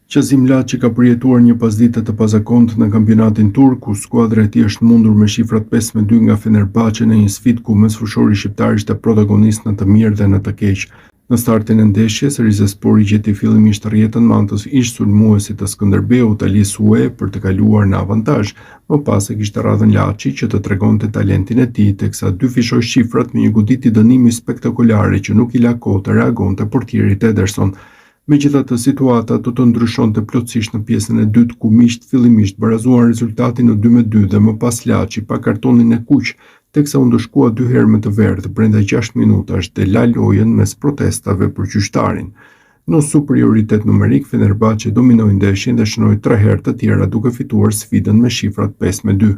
Qazim Laçi ka përjetuar një pasdite të pazakontë në kampionatin turk, ku skuadra e tij është mundur me shifrat 5-2 nga Fenerbahçe në një sfidë ku mesfushori shqiptar ishte protagonist në të mirë dhe në të keq. Në startin e ndeshjes, Rizespor i gjeti fillimisht rrjetën me anë të ish sulmuesit të Skënderbeut Ali Sue për të kaluar në avantazh, më pas e kishte radhën Laçi që të tregonte talentin e tij, teksa dy fishoi shifrat me një goditje dënimi spektakolare që nuk i la kohë të reagonte portierit Ederson. Megjithatë, situata do të ndryshonte plotësisht në pjesën e dytë, ku miqt fillimisht barazuan rezultatin në 2-2 dhe më pas Laçi pa kartonin e kuq, teksa u ndëshkua dy herë me të verdhë brenda 6 minutash dhe la lojën mes protestave për qyshtarin. Në superioritet numerik, Fenerbahçe dominoi ndeshjen dhe shënoi 3 herë të tjera duke fituar sfidën me shifrat 5-2.